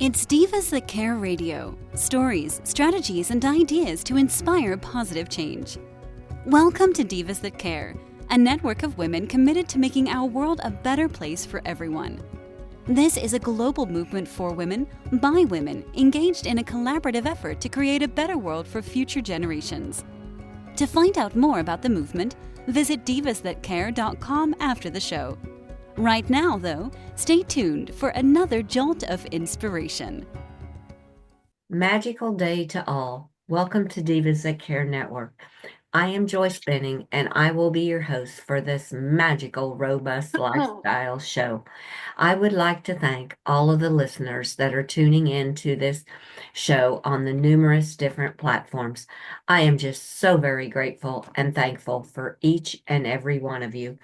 It's Divas That Care Radio. Stories, strategies, and ideas to inspire positive change. Welcome to Divas That Care, a network of women committed to making our world a better place for everyone. This is a global movement for women, by women, engaged in a collaborative effort to create a better world for future generations. To find out more about the movement, visit divasthatcare.com after the show. Right now, though, stay tuned for another jolt of inspiration. Magical day to all. Welcome to Divas That Care Network. I am Joyce Benning, and I will be your host for this magical, robust lifestyle show. I would like to thank all of the listeners that are tuning in to this show on the numerous different platforms. I am just so very grateful and thankful for each and every one of you.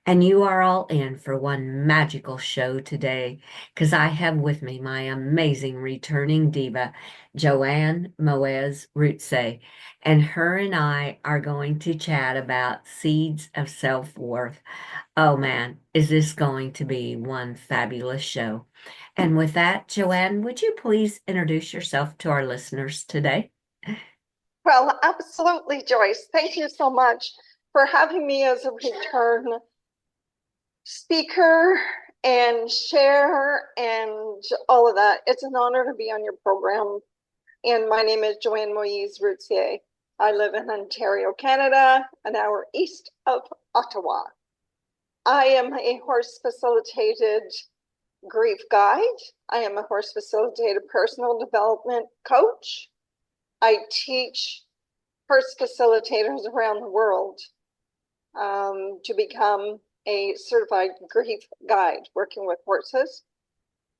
And you are all in for one magical show today, because I have with me my amazing returning diva, Joanne Moez Rutze, and her and I are going to chat about seeds of self-worth. Oh man, is this going to be one fabulous show? And with that, Joanne, would you please introduce yourself to our listeners today? Well, absolutely, Joyce. Thank you so much for having me as a return speaker and share and all of that. It's an honor to be on your program. And my name is Joanne Moise Routier. I live in Ontario, Canada, an hour east of Ottawa. I am a horse facilitated grief guide. I am a horse facilitated personal development coach. I teach horse facilitators around the world to become a certified grief guide working with horses.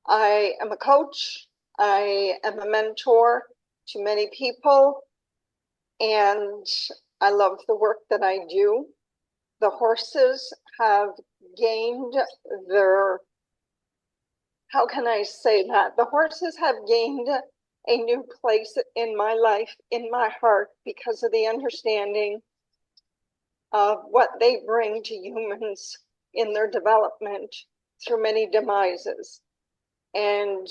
I am a coach. I am a mentor to many people, and I love the work that I do. The horses have gained their, how can I say that? The horses have gained a new place in my life, in my heart, because of the understanding of what they bring to humans in their development through many demises. And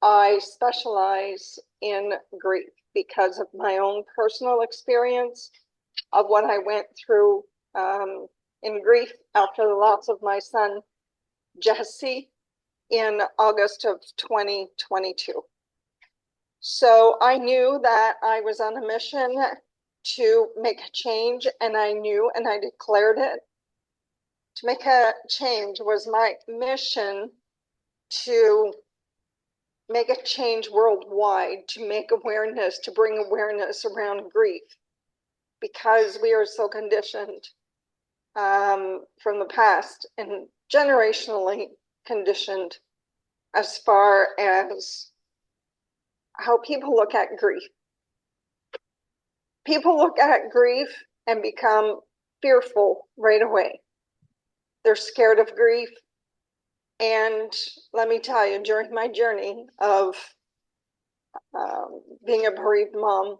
I specialize in grief because of my own personal experience of what I went through in grief after the loss of my son, Jesse, in August of 2022. So I knew that I was on a mission to make a change, and I knew and I declared it. To make a change was my mission, to make a change worldwide, to make awareness, to bring awareness around grief, because we are so conditioned from the past and generationally conditioned as far as how people look at grief. People look at grief and become fearful right away. They're scared of grief. And let me tell you, during my journey of being a bereaved mom,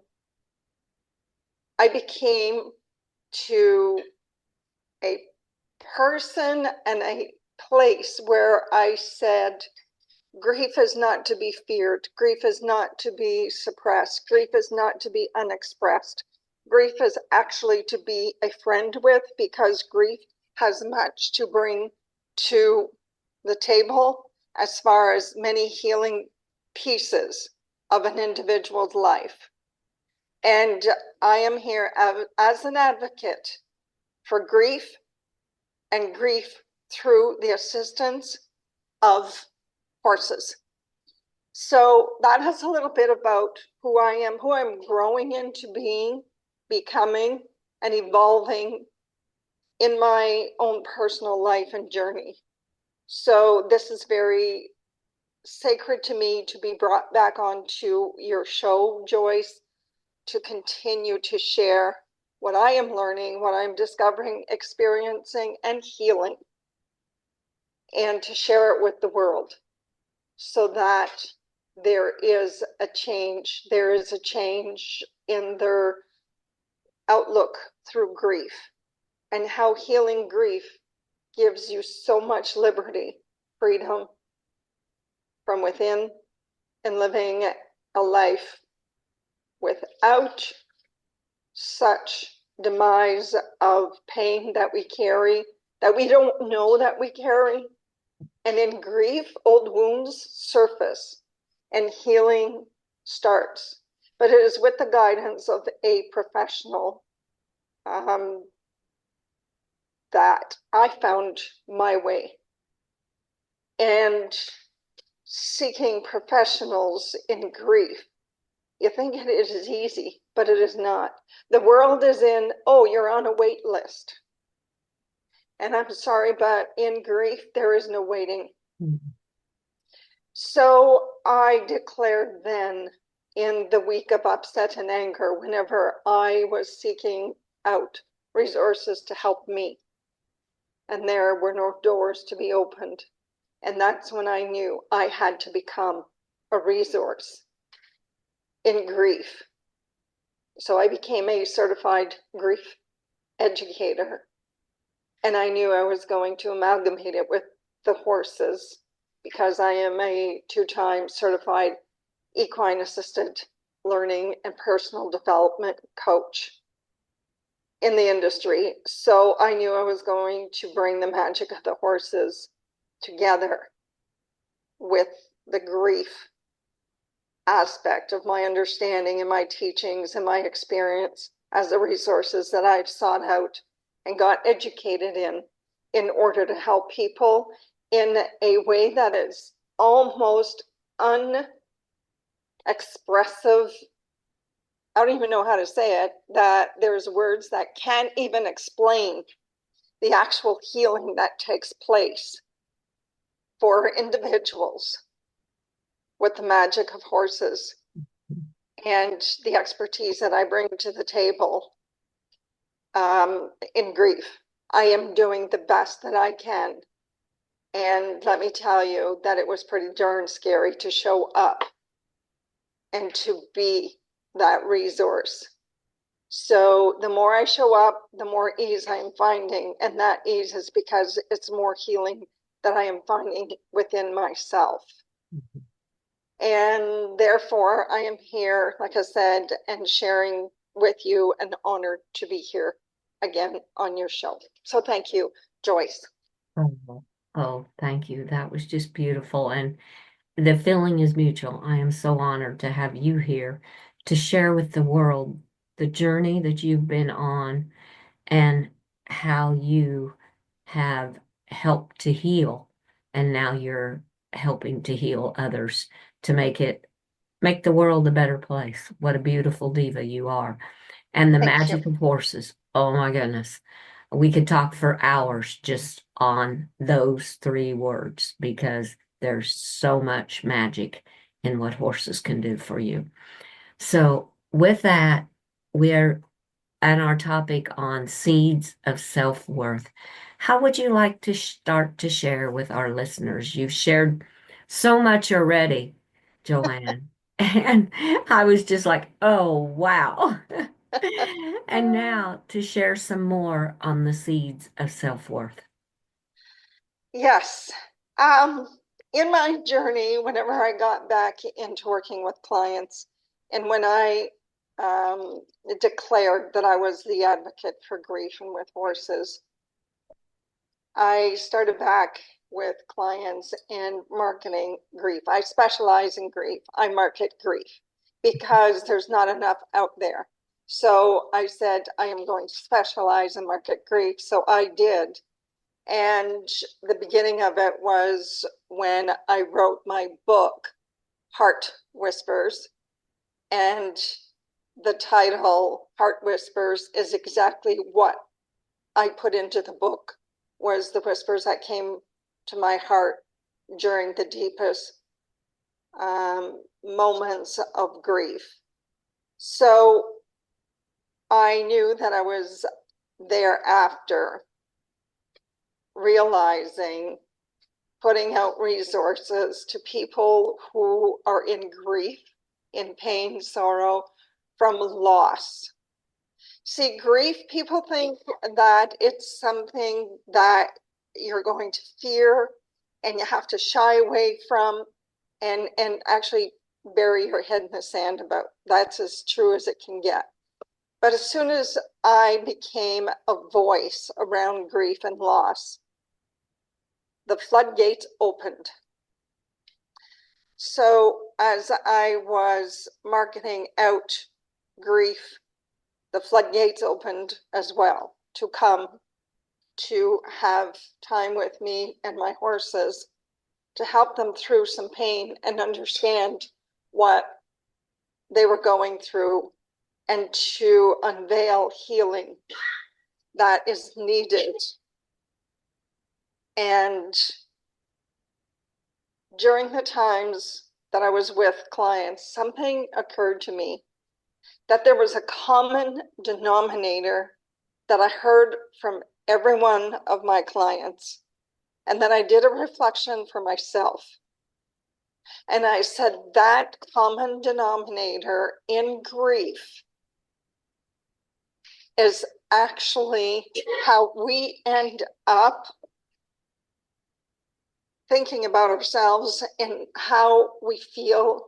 I became to a person and a place where I said, grief is not to be feared. Grief is not to be suppressed. Grief is not to be unexpressed. Grief is actually to be a friend with, because grief has much to bring to the table as far as many healing pieces of an individual's life. And I am here as an advocate for grief, and grief through the assistance of horses. So that is a little bit about who I am, who I'm growing into being, becoming, and evolving in my own personal life and journey. So this is very sacred to me to be brought back onto your show, Joyce, to continue to share what I am learning, what I'm discovering, experiencing, and healing, and to share it with the world, so that there is a change. There is a change in their outlook through grief, and how healing grief gives you so much liberty, freedom from within in living a life without such demise of pain that we carry, that we don't know that we carry. And in grief, old wounds surface and healing starts. But it is with the guidance of a professional that I found my way. And seeking professionals in grief, you think it is easy, but it is not. The world is in, oh, you're on a wait list. And I'm sorry, but in grief, there is no waiting. Mm-hmm. So I declared then, in the week of upset and anger, whenever I was seeking out resources to help me, and there were no doors to be opened. And that's when I knew I had to become a resource in grief. So I became a certified grief educator. And I knew I was going to amalgamate it with the horses, because I am a 2-time certified Equine Assisted Learning and Personal Development coach in the industry. So I knew I was going to bring the magic of the horses together with the grief aspect of my understanding and my teachings and my experience as the resources that I've sought out and got educated in order to help people in a way that is almost unexpressive. I don't even know how to say it, that there's words that can't even explain the actual healing that takes place for individuals with the magic of horses and the expertise that I bring to the table in grief. I am doing the best that I can. And let me tell you that it was pretty darn scary to show up and to be that resource. So the more I show up, the more ease I am finding. And that ease is because it's more healing that I am finding within myself. Mm-hmm. And therefore, I am here, like I said, and sharing with you, an honor to be here again on your show. So thank you, Joyce. Oh, thank you. That was just beautiful. And the feeling is mutual. I am so honored to have you here to share with the world the journey that you've been on and how you have helped to heal. And now you're helping to heal others to make the world a better place. What a beautiful diva you are. And the magic of horses. Oh my goodness. We could talk for hours just on those 3 words, because there's so much magic in what horses can do for you. So with that, we're at our topic on seeds of self-worth. How would you like to start to share with our listeners? You've shared so much already, Joanne. And I was just like, oh, wow. And now to share some more on the seeds of self-worth. Yes. In my journey, whenever I got back into working with clients, and when I declared that I was the advocate for grief and with horses, I started back with clients in marketing grief. I specialize in grief. I market grief because there's not enough out there. So I said, I am going to specialize in market grief. So I did. And the beginning of it was when I wrote my book, Heart Whispers. And the title, Heart Whispers, is exactly what I put into the book, was the whispers that came to my heart during the deepest moments of grief. So I knew that I was thereafter realizing, putting out resources to people who are in grief, in pain, sorrow, from loss. See, grief, people think that it's something that you're going to fear and you have to shy away from. And actually, bury your head in the sand about that's as true as it can get. But as soon as I became a voice around grief and loss, the floodgates opened. So as I was marketing out grief, the floodgates opened as well to come to have time with me and my horses to help them through some pain and understand what they were going through and to unveil healing that is needed. And during the times that I was with clients, something occurred to me that there was a common denominator that I heard from every one of my clients. And then I did a reflection for myself. And I said, that common denominator in grief is actually how we end up thinking about ourselves and how we feel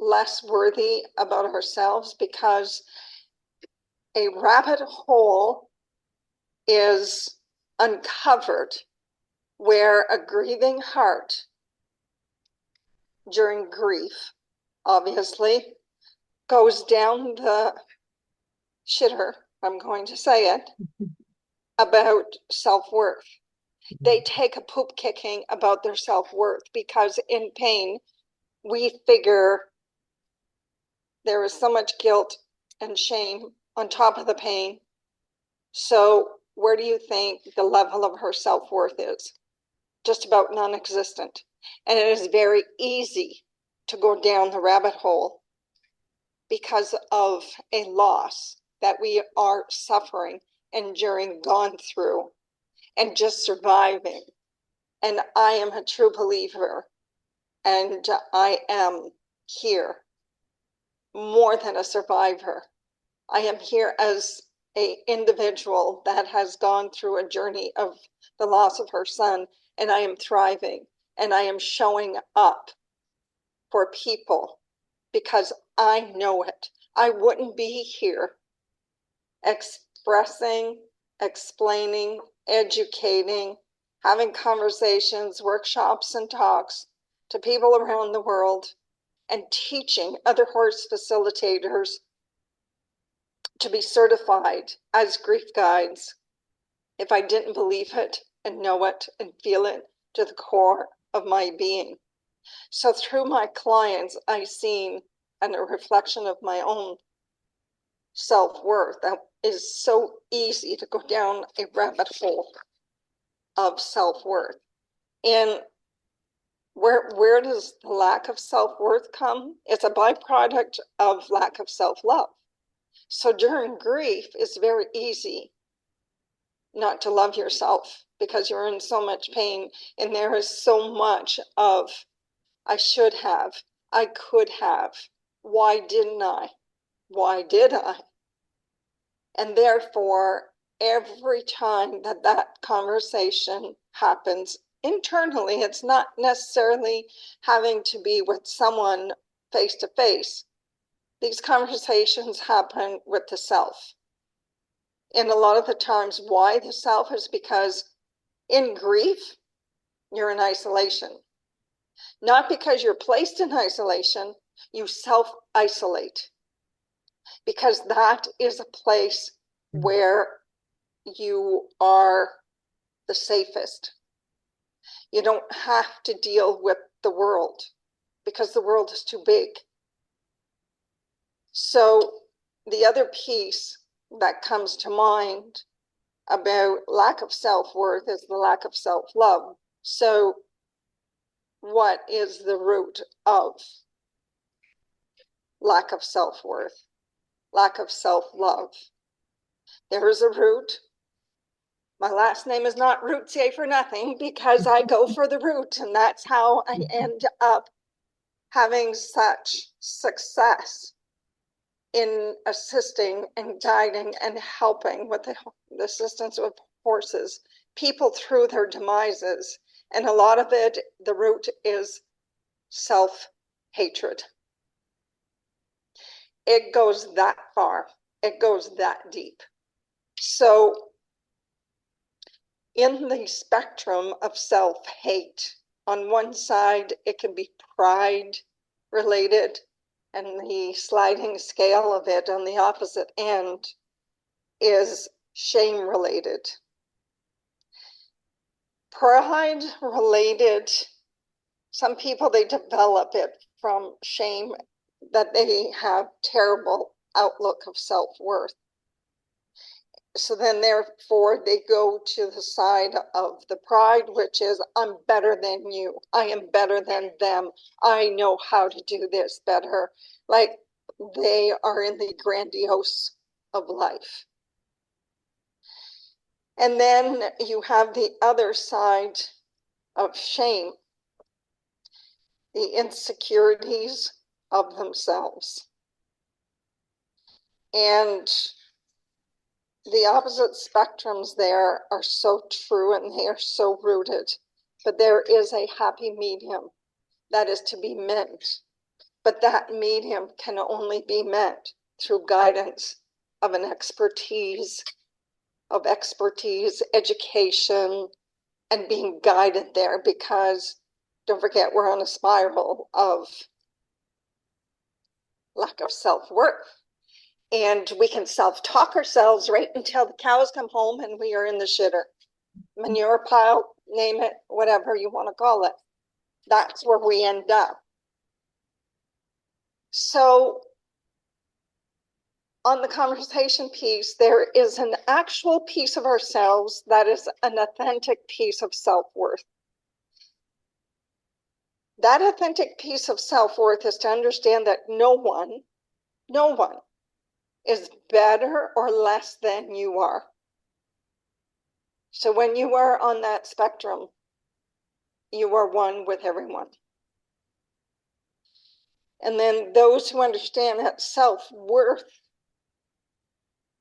less worthy about ourselves, because a rabbit hole is uncovered where a grieving heart during grief, obviously, goes down the shitter, I'm going to say it, about self-worth. They take a poop kicking about their self-worth because in pain, we figure there is so much guilt and shame on top of the pain. So where do you think the level of her self-worth is? Just about non-existent. And it is very easy to go down the rabbit hole because of a loss that we are suffering, enduring, gone through, and just surviving. And I am a true believer, and I am here more than a survivor. I am here as an individual that has gone through a journey of the loss of her son, and I am thriving, and I am showing up for people because I know it. I wouldn't be here expressing, explaining, educating, having conversations, workshops, and talks to people around the world, and teaching other horse facilitators to be certified as grief guides if I didn't believe it and know it and feel it to the core of my being. So through my clients, I've seen and a reflection of my own self-worth that is so easy to go down a rabbit hole of self-worth. And where does the lack of self-worth come? It's a byproduct of lack of self-love. So during grief, it's very easy not to love yourself because you're in so much pain, and there is so much of I should have, I could have, why didn't I? Why did I? And therefore, every time that conversation happens internally, it's not necessarily having to be with someone face to face. These conversations happen with the self. And a lot of the times, why the self is because in grief, you're in isolation. Not because you're placed in isolation, you self-isolate. Because that is a place where you are the safest. You don't have to deal with the world because the world is too big. So the other piece that comes to mind about lack of self-worth is the lack of self-love. So what is the root of lack of self-worth, lack of self-love? There is a root. My last name is not Routier for nothing because I go for the root, and that's how I end up having such success in assisting and guiding and helping with the assistance of horses, people through their demises. And a lot of it, the root is self-hatred. It goes that far. It goes that deep. So in the spectrum of self-hate, on one side, it can be pride related, and the sliding scale of it on the opposite end is shame related. Pride related, some people, they develop it from shame, that they have terrible outlook of self-worth. So then therefore they go to the side of the pride, which is, I'm better than you. I am better than them. I know how to do this better. Like they are in the grandiose of life. And then you have the other side of shame, the insecurities of themselves. And the opposite spectrums there are so true and they are so rooted, but there is a happy medium that is to be met. But that medium can only be met through guidance of an expertise, education, and being guided there, because don't forget, we're on a spiral of lack of self-worth. And we can self-talk ourselves right until the cows come home and we are in the shitter. Manure pile, name it, whatever you want to call it. That's where we end up. So on the conversation piece, there is an actual piece of ourselves that is an authentic piece of self-worth. That authentic piece of self-worth is to understand that no one is better or less than you are. So when you are on that spectrum, you are one with everyone. And then those who understand that self-worth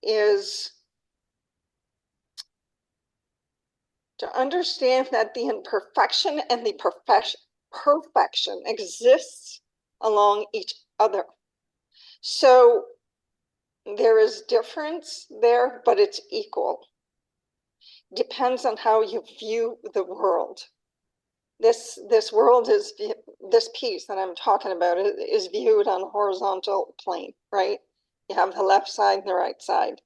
is to understand that the imperfection and the perfection exists along each other. So there is difference there, but it's equal. Depends on how you view the world. This world is, this piece that I'm talking about is viewed on a horizontal plane, right? You have the left side and the right side.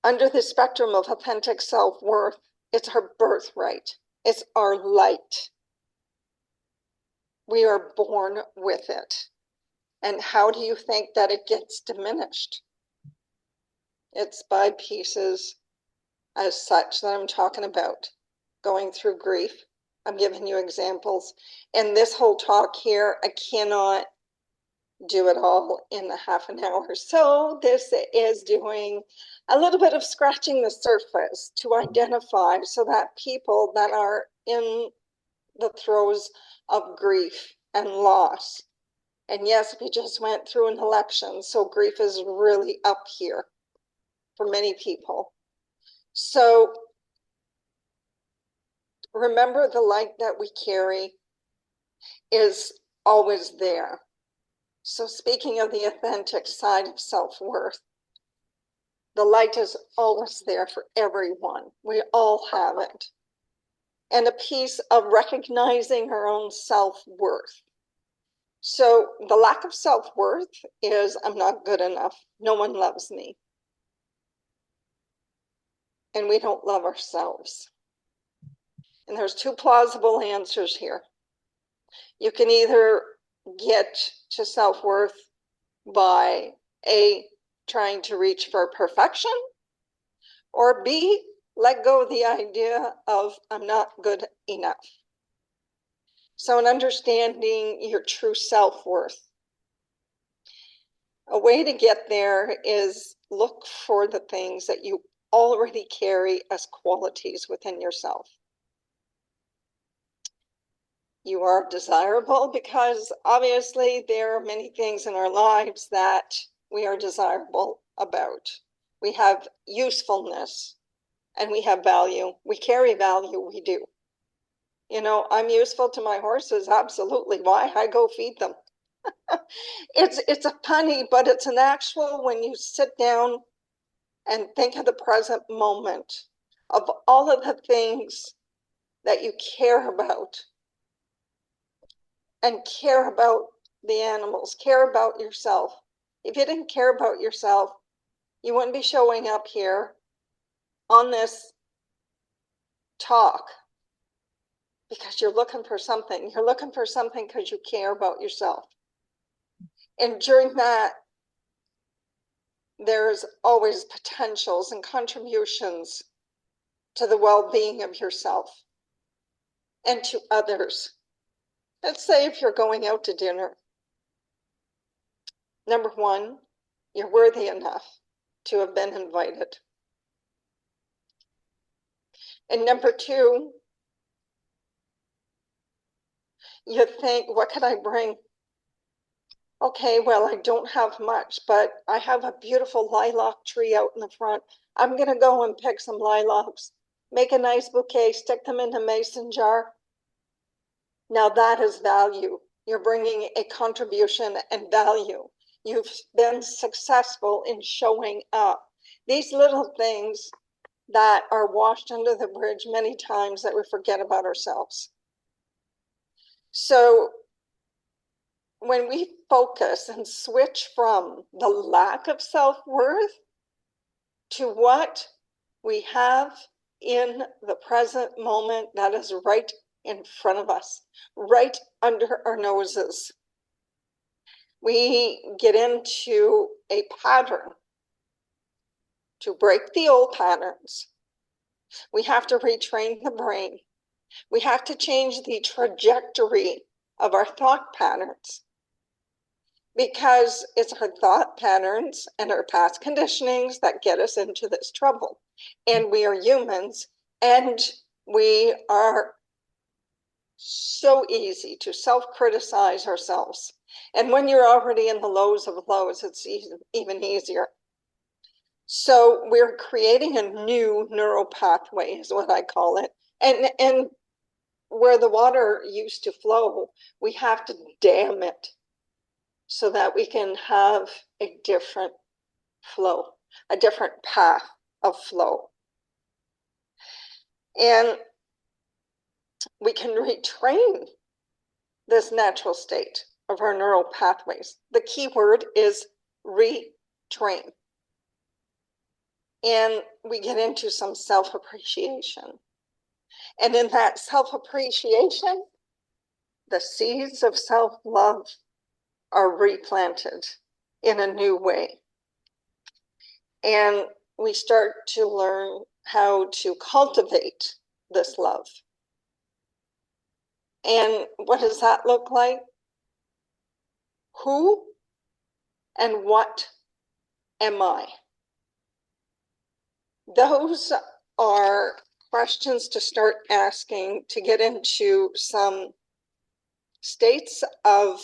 Under the spectrum of authentic self-worth, it's our birthright. It's our light. We are born with it. And how do you think that it gets diminished? It's by pieces as such that I'm talking about. Going through grief. I'm giving you examples. And this whole talk here, I cannot do it all in a half an hour. So this is doing a little bit of scratching the surface to identify so that people that are in the throes of grief and loss. And yes, we just went through an election, so grief is really up here for many people. So remember, the light that we carry is always there. So speaking of the authentic side of self-worth, the light is always there for everyone. We all have it. And a piece of recognizing our own self-worth. So the lack of self-worth is, I'm not good enough. No one loves me. And we don't love ourselves. And there's two plausible answers here. You can either get to self-worth by A, trying to reach for perfection, or B, let go of the idea of I'm not good enough. So in understanding your true self-worth, a way to get there is look for the things that you already carry as qualities within yourself. You are desirable because obviously there are many things in our lives that we are desirable about. We have usefulness and we have value. We carry value, we do. You know, I'm useful to my horses. Absolutely. Why? I go feed them. It's a funny, but it's an actual when you sit down and think of the present moment of all of the things that you care about and care about the animals, care about yourself. If you didn't care about yourself, you wouldn't be showing up here on this talk because you're looking for something. You're looking for something because you care about yourself. And during that, there's always potentials and contributions to the well-being of yourself and to others. Let's say if you're going out to dinner, number one, you're worthy enough to have been invited. And number two, you think, what could I bring? Okay, well, I don't have much, but I have a beautiful lilac tree out in the front. I'm going to go and pick some lilacs, make a nice bouquet, stick them in a mason jar. Now that is value. You're bringing a contribution and value. You've been successful in showing up. These little things that are washed under the bridge many times that we forget about ourselves. So when we focus and switch from the lack of self-worth to what we have in the present moment that is right in front of us, right under our noses, we get into a pattern. To break the old patterns, we have to retrain the brain. We have to change the trajectory of our thought patterns, because it's our thought patterns and our past conditionings that get us into this trouble. And we are humans, and we are so easy to self-criticize ourselves. And when you're already in the lows of lows, it's even easier. So we're creating a new neural pathway, is what I call it. And where the water used to flow, we have to dam it so that we can have a different flow, a different path of flow. And we can retrain this natural state of our neural pathways. The key word is retrain. And we get into some self-appreciation. And in that self-appreciation, the seeds of self-love are replanted in a new way. And we start to learn how to cultivate this love. And what does that look like? Who and what am I? Those are questions to start asking to get into some states of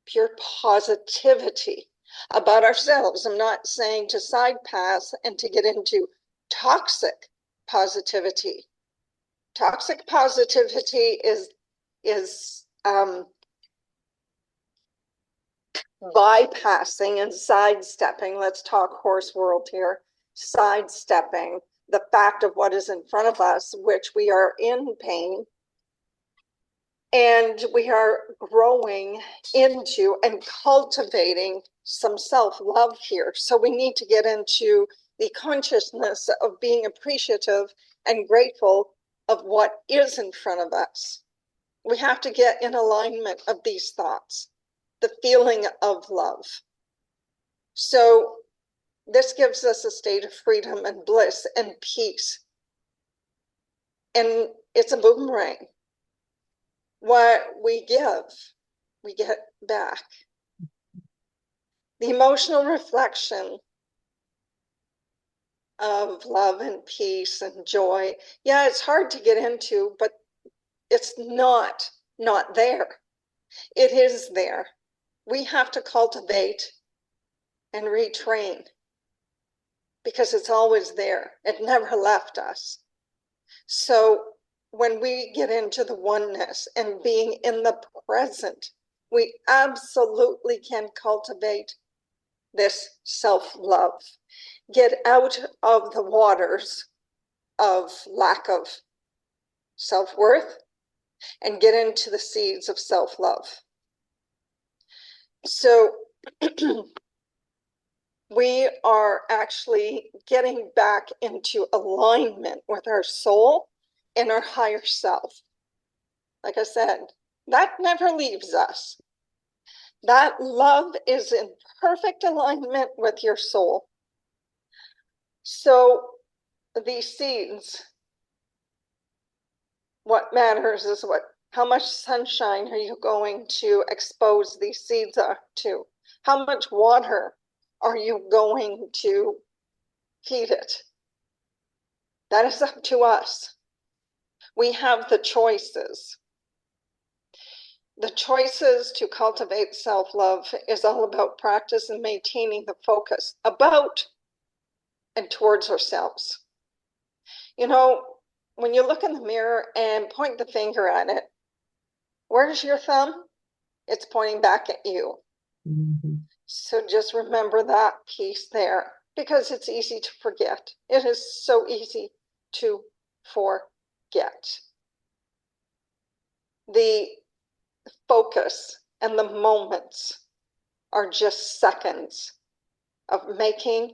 pure positivity about ourselves. I'm not saying to side pass and to get into toxic positivity. Toxic positivity is bypassing and sidestepping. Let's talk horse world here. Sidestepping the fact of what is in front of us, which we are in pain, and we are growing into and cultivating some self-love here. So we need to get into the consciousness of being appreciative and grateful of what is in front of us. We have to get in alignment of these thoughts, the feeling of love. So this gives us a state of freedom and bliss and peace. And it's a boomerang. What we give, we get back. The emotional reflection of love and peace and joy. Yeah, it's hard to get into, but it's not there. It is there. We have to cultivate and retrain because it's always there. It never left us. So when we get into the oneness and being in the present, we absolutely can cultivate this self-love. Get out of the waters of lack of self-worth and get into the seeds of self-love. So we are actually getting back into alignment with our soul and our higher self. Like I said, that never leaves us. That love is in perfect alignment with your soul. So these seeds, what matters is how much sunshine are you going to expose these seeds to? How much water are you going to feed it? That is up to us. We have the choices. The choices to cultivate self-love is all about practice and maintaining the focus about and towards ourselves. You know, when you look in the mirror and point the finger at it, where's your thumb? It's pointing back at you. Mm-hmm. So just remember that piece there, because it's easy to forget. It is so easy to forget. The focus and the moments are just seconds of making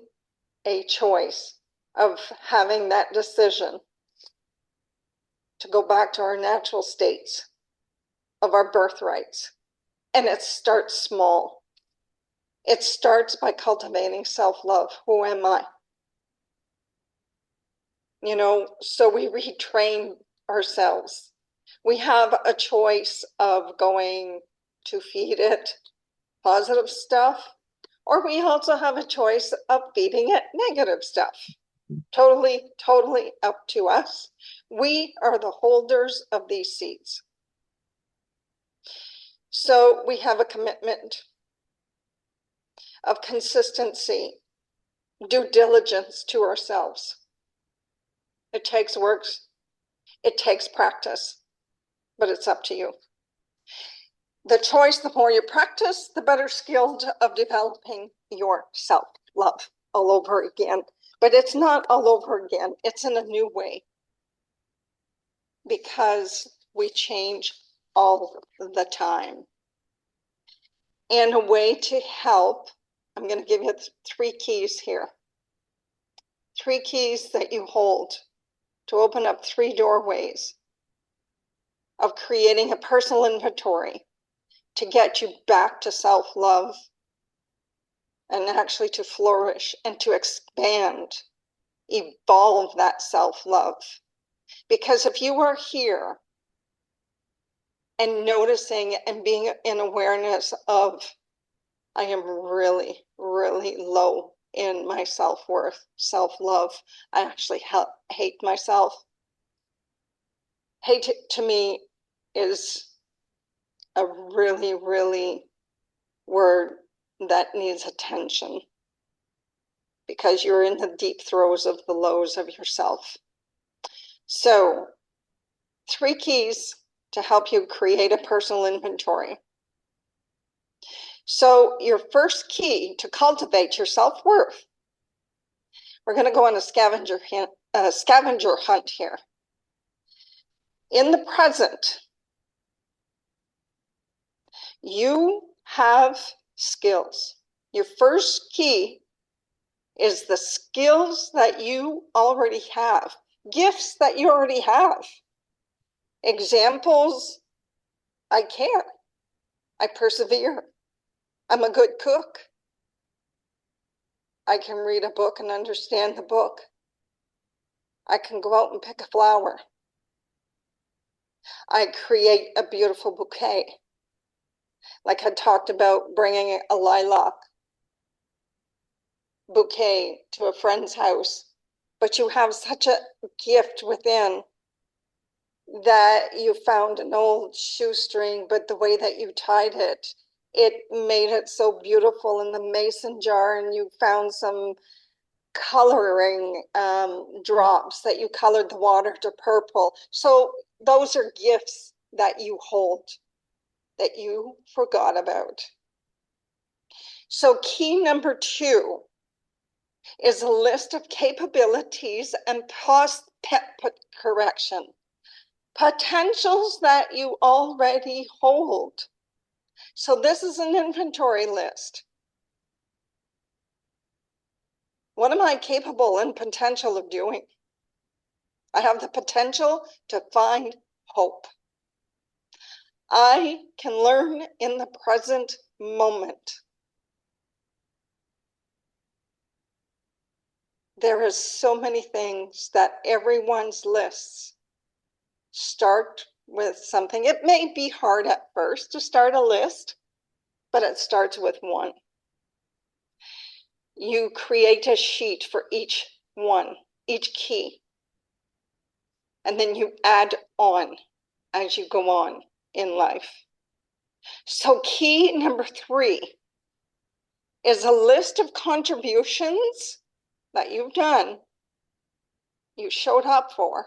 a choice, of having that decision to go back to our natural states of our birthrights. And it starts small. It starts by cultivating self-love. Who am I? You know, so we retrain ourselves. We have a choice of going to feed it positive stuff, or we also have a choice of feeding it negative stuff. Totally, totally up to us. We are the holders of these seeds. So we have a commitment of consistency, due diligence to ourselves. It takes work, it takes practice, but it's up to you. The choice, the more you practice, the better skilled of developing your self-love all over again. But it's not all over again. It's in a new way, because we change all the time. And a way to help, I'm going to give you 3 keys here. 3 keys that you hold to open up 3 doorways of creating a personal inventory to get you back to self-love and actually to flourish and to expand, evolve that self-love. Because if you are here and noticing and being in awareness of, I am really, really low in my self-worth, self-love, I actually hate myself. Hate to me is a really, really word that needs attention, because you're in the deep throes of the lows of yourself. So 3 keys to help you create a personal inventory. So your first key to cultivate your self-worth, we're going to go on a scavenger hunt here. In the present, you have skills. Your first key is the skills that you already have, gifts that you already have. Examples: I care, I persevere, I'm a good cook, I can read a book and understand the book, I can go out and pick a flower, I create a beautiful bouquet. Like I talked about bringing a lilac bouquet to a friend's house, but you have such a gift within that you found an old shoestring, but the way that you tied it, it made it so beautiful in the mason jar, and you found some coloring drops that you colored the water to purple. So those are gifts that you hold, that you forgot about. So key number 2 is a list of capabilities and correction, potentials that you already hold. So this is an inventory list. What am I capable and potential of doing? I have the potential to find hope. I can learn in the present moment. There is so many things that everyone's lists start with something. It may be hard at first to start a list, but it starts with 1. You create a sheet for each one, each key, and then you add on as you go on in life. So key number 3 is a list of contributions that you've done, you showed up for,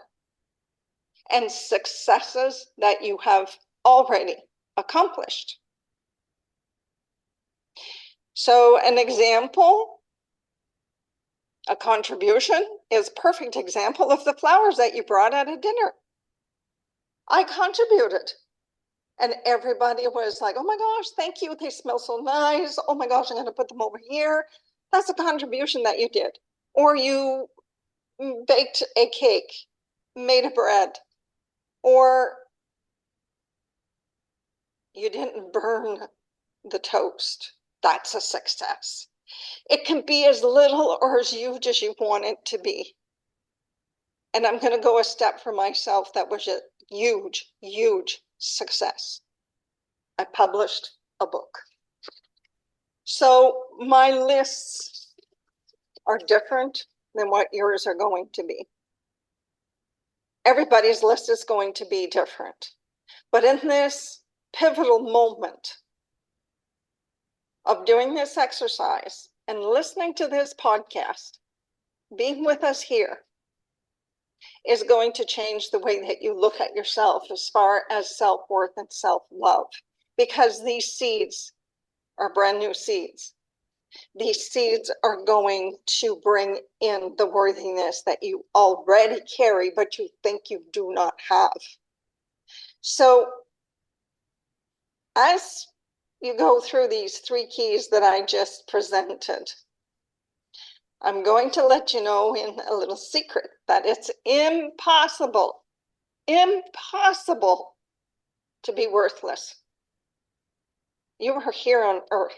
and successes that you have already accomplished. So an example, a contribution is a perfect example of the flowers that you brought at a dinner. I contributed. And everybody was like, oh my gosh, thank you. They smell so nice. Oh my gosh, I'm going to put them over here. That's a contribution that you did. Or you baked a cake, made a bread, or you didn't burn the toast. That's a success. It can be as little or as huge as you want it to be. And I'm going to go a step for myself. That was a huge, huge success. I published a book. So my lists are different than what yours are going to be. Everybody's list is going to be different. But in this pivotal moment of doing this exercise and listening to this podcast, being with us here is going to change the way that you look at yourself as far as self-worth and self-love, because these seeds are brand new seeds. These seeds are going to bring in the worthiness that you already carry, but you think you do not have. So as you go through these 3 keys that I just presented, I'm going to let you know in a little secret that it's impossible to be worthless. You are here on earth.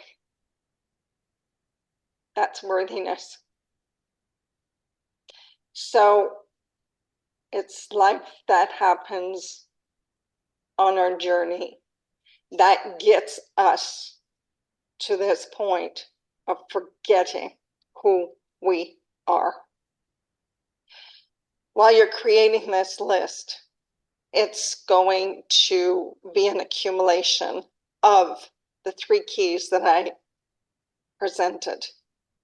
That's worthiness. So it's life that happens on our journey that gets us to this point of forgetting who we are. While you're creating this list, it's going to be an accumulation of the 3 keys that I presented.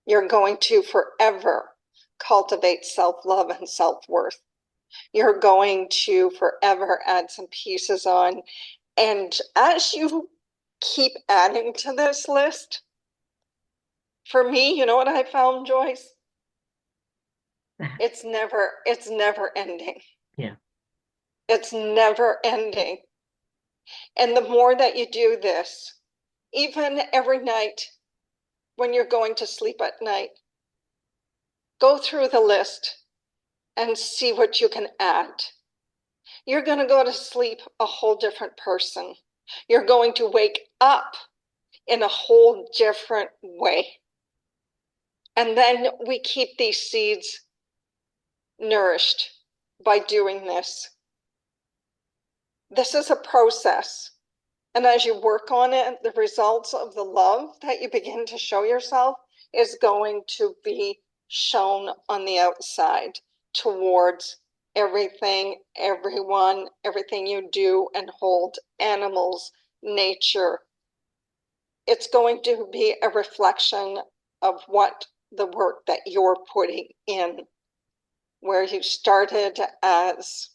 You're going to forever cultivate self-love and self-worth. You're going to forever add some pieces on. And as you keep adding to this list, for me, you know what I found, Joyce? It's never ending. Yeah. It's never ending. And the more that you do this, even every night when you're going to sleep at night, go through the list and see what you can add. You're going to go to sleep a whole different person. You're going to wake up in a whole different way. And then we keep these seeds nourished by doing this. This is a process. And as you work on it, the results of the love that you begin to show yourself is going to be shown on the outside towards everything, everyone, everything you do and hold, animals, nature. It's going to be a reflection of what the work that you're putting in, where you started as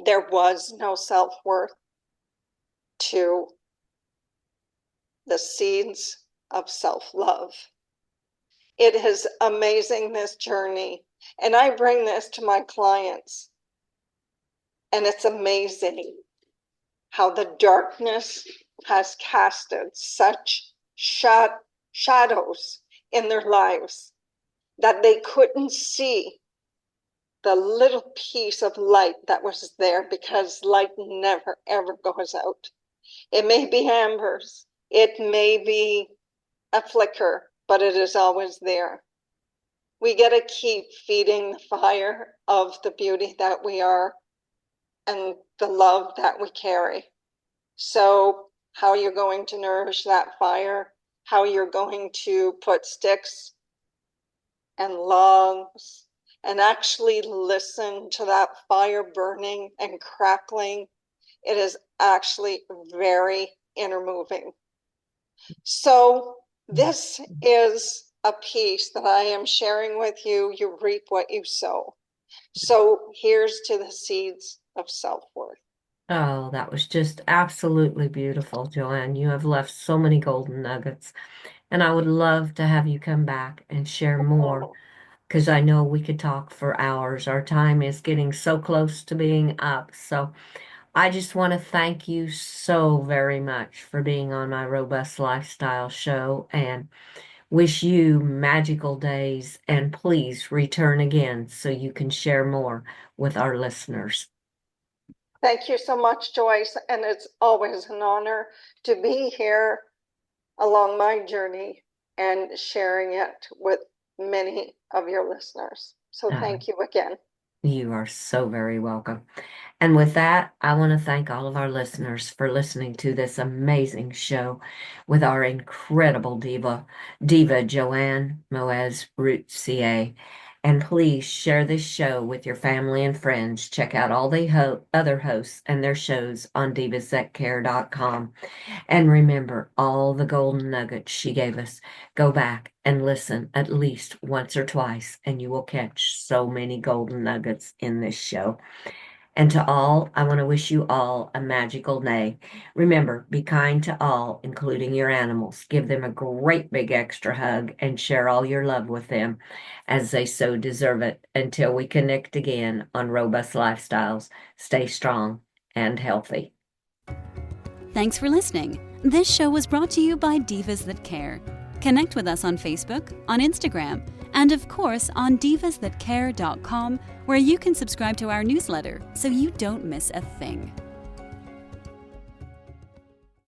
there was no self-worth to the seeds of self-love. It is amazing, this journey. And I bring this to my clients. And it's amazing how the darkness has casted such shadows in their lives that they couldn't see the little piece of light that was there, because light never, ever goes out. It may be embers, it may be a flicker, but it is always there. We got to keep feeding the fire of the beauty that we are and the love that we carry. So how you're going to nourish that fire, how you're going to put sticks and logs and actually listen to that fire burning and crackling. It is actually very inner moving. So this is a piece that I am sharing with you. You reap what you sow. So here's to the seeds of self-worth. Oh, that was just absolutely beautiful, Joanne. You have left so many golden nuggets, and I would love to have you come back and share more, because I know we could talk for hours. Our time is getting so close to being up. So I just want to thank you so very much for being on my Robust Lifestyle show, and wish you magical days. And please return again so you can share more with our listeners. Thank you so much, Joyce. And it's always an honor to be here along my journey and sharing it with many of your listeners. So thank you again. You are so very welcome. And with that, I want to thank all of our listeners for listening to this amazing show with our incredible diva Joanne Moaz Root CA. And please share this show with your family and friends. Check out all the other hosts and their shows on divasthatcare.com. And remember all the golden nuggets she gave us. Go back and listen at least once or twice, and you will catch so many golden nuggets in this show. And to all, I want to wish you all a magical day. Remember, be kind to all, including your animals. Give them a great big extra hug and share all your love with them, as they so deserve it. Until we connect again on Robust Lifestyles, stay strong and healthy. Thanks for listening. This show was brought to you by Divas That Care. Connect with us on Facebook, on Instagram, and of course on divasthatcare.com, where you can subscribe to our newsletter so you don't miss a thing.